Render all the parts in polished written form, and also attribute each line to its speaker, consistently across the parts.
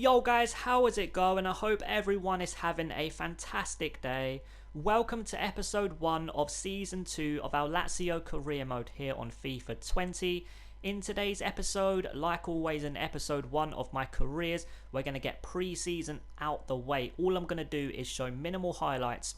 Speaker 1: Yo guys, how is it going? I hope everyone is having a fantastic day. Welcome to episode 1 of season 2 of our Lazio career mode here on FIFA 20. In today's episode, like always in episode 1 of my careers, we're going to get pre-season out the way. All I'm going to do is show minimal highlights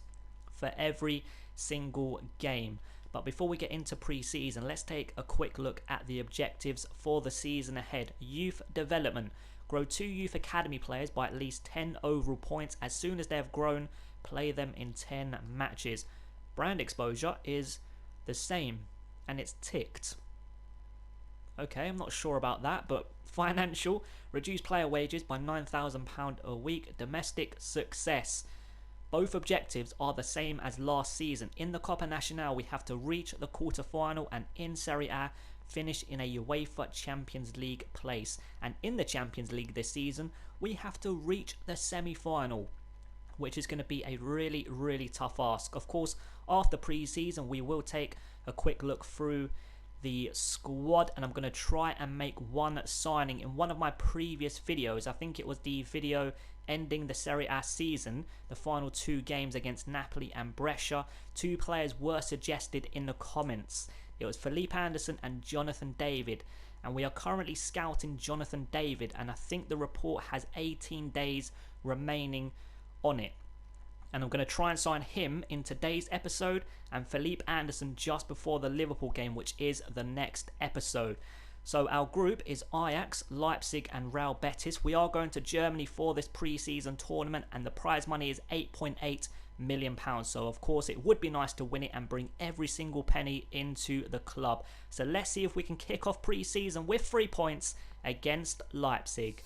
Speaker 1: for every single game. But before we get into pre-season, let's take a quick look at the objectives for the season ahead. Youth development. Grow 2 youth academy players by at least 10 overall points. As soon as they have grown, play them in 10 matches. Brand exposure is the same and it's ticked. Okay, I'm not sure about that, but financial. Reduce player wages by £9,000 a week. Domestic success. Both objectives are the same as last season. In the Coppa Nacional, we have to reach the quarter-final, and in Serie A, finish in a UEFA Champions League place. And in the Champions League this season, we have to reach the semi-final, which is going to be a really tough ask. Of course, after pre-season, we will take a quick look through the squad, and I'm going to try and make one signing. In one of my previous videos, I think it was the video ending the Serie A season, the final 2 games against Napoli and Brescia, 2 players were suggested in the comments. It was Felipe Anderson and Jonathan David, and we are currently scouting Jonathan David, and I think the report has 18 days remaining on it. And I'm going to try and sign him in today's episode, and Felipe Anderson just before the Liverpool game, which is the next episode. So our group is Ajax, Leipzig and Real Betis. We are going to Germany for this pre-season tournament, and the prize money is £8.8 million. So of course it would be nice to win it and bring every single penny into the club. So let's see if we can kick off pre-season with 3 points against Leipzig.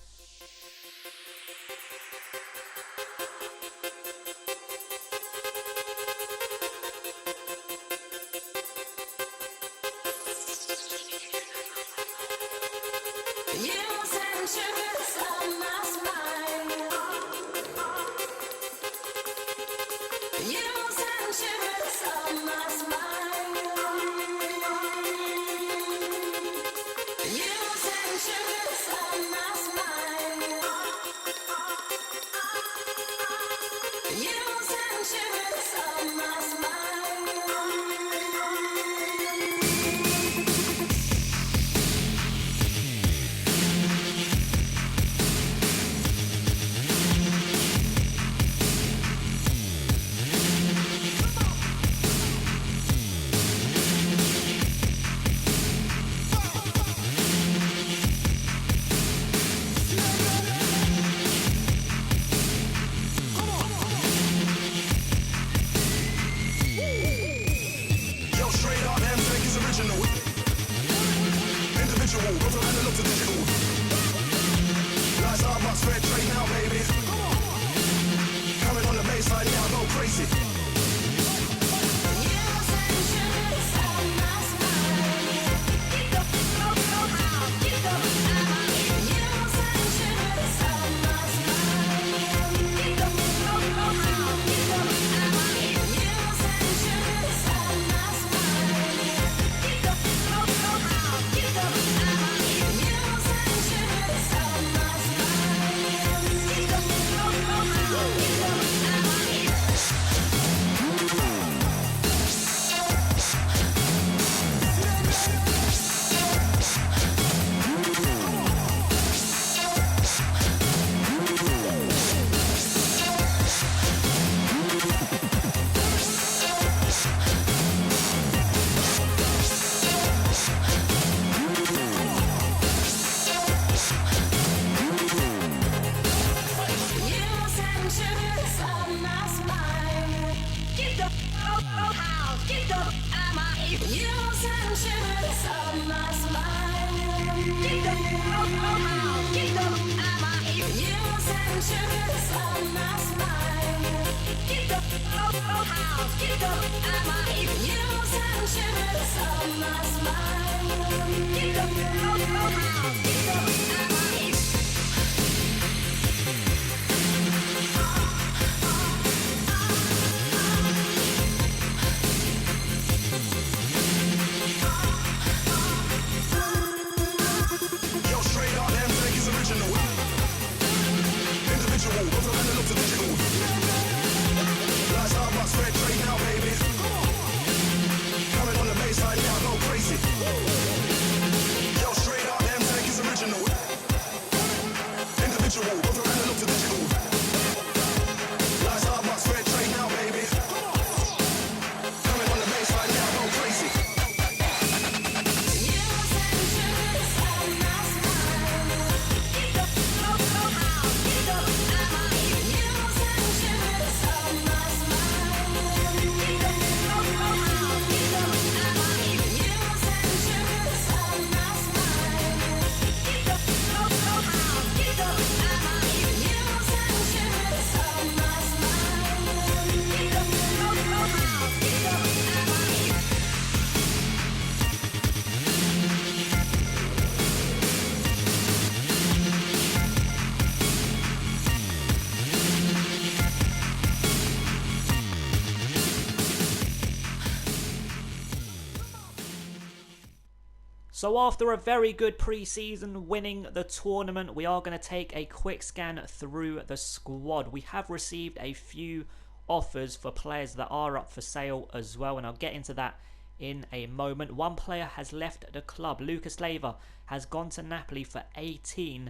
Speaker 1: So after a very good pre-season, winning the tournament, we are going to take a quick scan through the squad. We have received a few offers for players that are up for sale as well, and I'll get into that in a moment. One player has left the club. Lucas Leiva has gone to Napoli for £18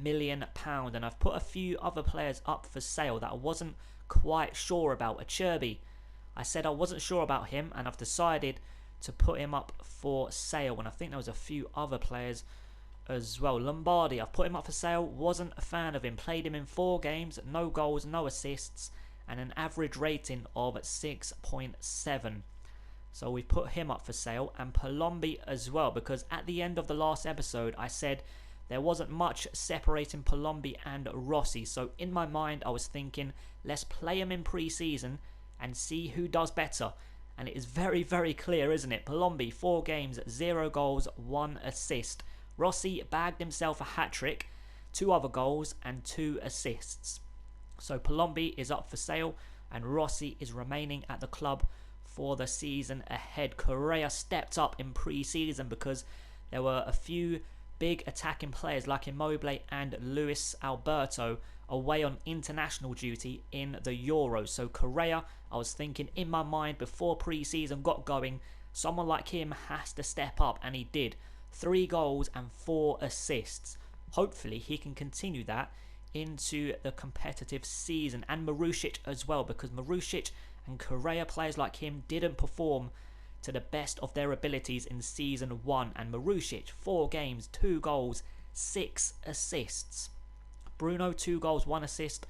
Speaker 1: million, and I've put a few other players up for sale that I wasn't quite sure about. Acerbi, I said I wasn't sure about him, and I've decided to put him up for sale. And I think there was a few other players as well. Lombardi, I've put him up for sale. Wasn't a fan of him. Played him in 4 games, no goals, no assists, and an average rating of 6.7. So we've put him up for sale. And Palombi as well, because at the end of the last episode I said there wasn't much separating Palombi and Rossi. So in my mind I was thinking, let's play him in pre-season and see who does better. And it is very, very clear, isn't it? Palombi, 4 games, 0 goals, 1 assist. Rossi bagged himself a hat-trick, 2 other goals and 2 assists. So Palombi is up for sale and Rossi is remaining at the club for the season ahead. Correa stepped up in pre-season because there were a few big attacking players like Immobile and Luis Alberto away on international duty in the Euros. So Correa, I was thinking in my mind before pre-season got going, someone like him has to step up, and he did. 3 goals and 4 assists. Hopefully he can continue that into the competitive season. And Marušić as well, because Marušić and Correa, players like him, didn't perform to the best of their abilities in season 1. And Marušić, 4 games, 2 goals, 6 assists. Bruno, 2 goals, 1 assist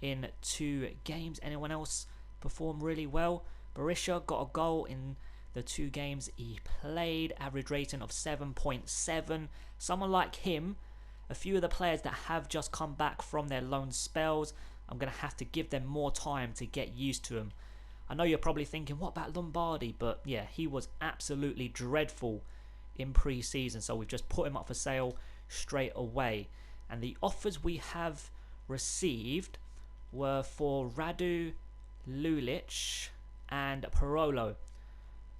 Speaker 1: in 2 games. Anyone else perform really well? Berisha got a goal in the 2 games he played. Average rating of 7.7. Someone like him, a few of the players that have just come back from their loan spells, I'm going to have to give them more time to get used to him. I know you're probably thinking, what about Lombardi? But yeah, he was absolutely dreadful in pre-season. So we've just put him up for sale straight away. And the offers we have received were for Radu, Lulic and Parolo.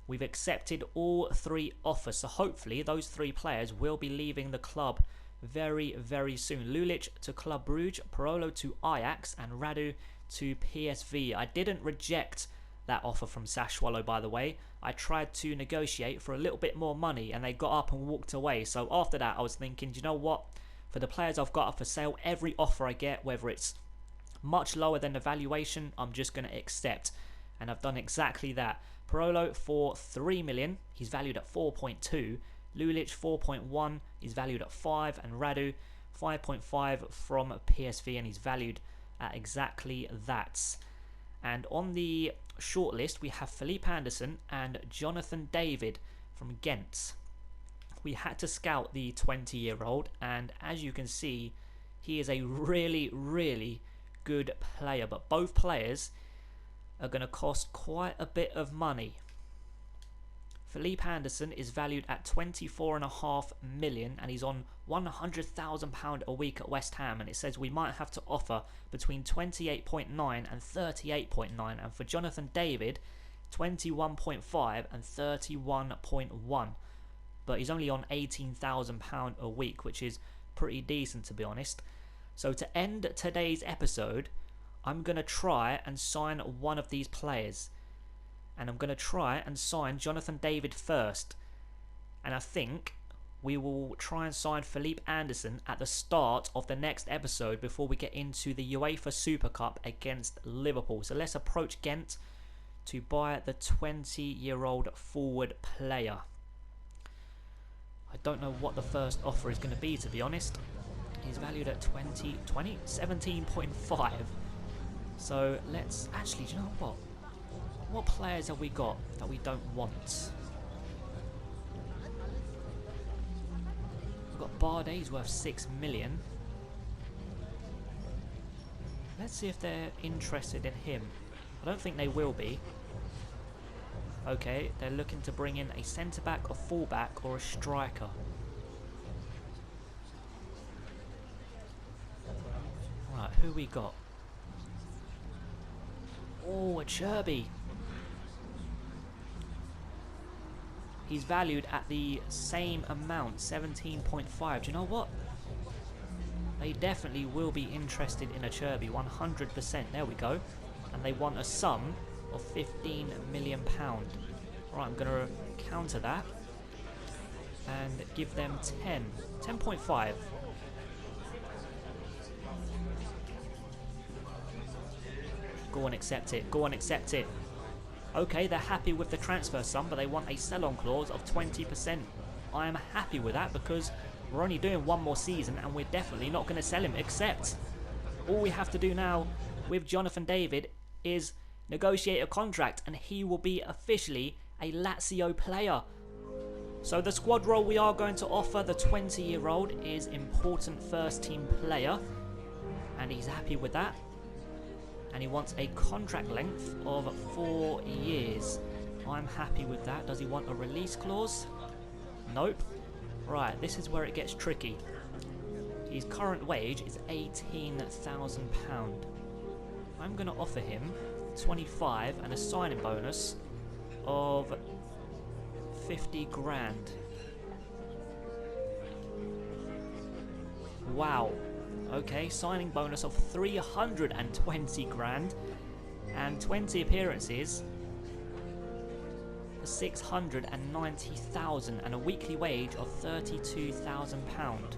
Speaker 1: We've accepted all 3 offers. So hopefully those 3 players will be leaving the club very, very soon. Lulic to Club Brugge, Parolo to Ajax and Radu to PSV. I didn't reject that offer from Sassuolo, by the way. I tried to negotiate for a little bit more money and they got up and walked away. So after that I was thinking, do you know what? For the players I've got up for sale, every offer I get, whether it's much lower than the valuation, I'm just going to accept. And I've done exactly that. Parolo for 3 million, he's valued at 4.2. Lulic 4.1, he's valued at 5. And Radu 5.5 from PSV, and he's valued at exactly that. And on the shortlist we have Felipe Anderson and Jonathan David from Ghent. We had to scout the 20-year-old, and as you can see, he is a really, really good player. But both players are going to cost quite a bit of money. Felipe Anderson is valued at 24.5 million, and he's on £100,000 a week at West Ham. And it says we might have to offer between 28.9 and 38.9. And for Jonathan David, 21.5 and 31.1. But he's only on £18,000 a week, which is pretty decent, to be honest. So to end today's episode, I'm going to try and sign one of these players. And I'm going to try and sign Jonathan David first. And I think we will try and sign Felipe Anderson at the start of the next episode before we get into the UEFA Super Cup against Liverpool. So let's approach Ghent to buy the 20-year-old forward player. I don't know what the first offer is going to be, to be honest. He's valued at 17.5. So let's actually, do you know what? What players have we got that we don't want? We've got Bardet, he's worth 6 million. Let's see if they're interested in him. I don't think they will be. Okay, they're looking to bring in a centre-back, a full-back or a striker. Right, who we got? Oh, Acerbi. He's valued at the same amount, 17.5. Do you know what? They definitely will be interested in a Cherby, 100%. There we go. And they want a sum of £15 million. Right, I'm going to counter that and give them 10.5. Go on, accept it. Go on, accept it. Okay, they're happy with the transfer sum, but they want a sell-on clause of 20%. I am happy with that because we're only doing one more season and we're definitely not going to sell him. Except all we have to do now with Jonathan David is negotiate a contract and he will be officially a Lazio player. So the squad role we are going to offer the 20-year-old is important first team player, and he's happy with that. And he wants a contract length of 4 years. I'm happy with that. Does he want a release clause? Nope. Right, this is where it gets tricky. His current wage is £18,000. I'm going to offer him 25 and a signing bonus of 50 grand. Wow. Okay, signing bonus of 320 grand and 20 appearances for 690,000 and a weekly wage of £32,000. Do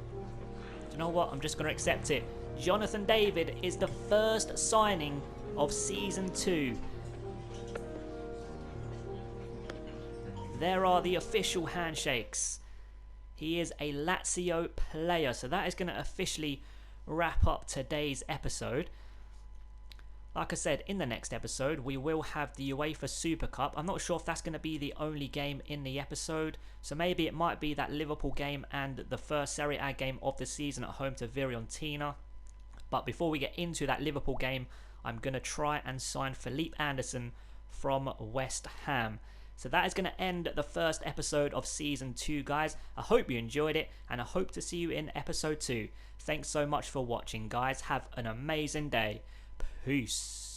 Speaker 1: you know what? I'm just going to accept it. Jonathan David is the first signing of Season 2. There are the official handshakes. He is a Lazio player, so that is going to officially wrap up today's episode. Like I said, in the next episode we will have the UEFA Super Cup. I'm not sure if that's going to be the only game in the episode, so maybe it might be that Liverpool game and the first Serie A game of the season at home to Fiorentina. But before we get into that Liverpool game, I'm going to try and sign Felipe Anderson from West Ham. So that is going to end the first episode of Season 2, guys. I hope you enjoyed it, and I hope to see you in episode 2. Thanks so much for watching, guys. Have an amazing day. Peace.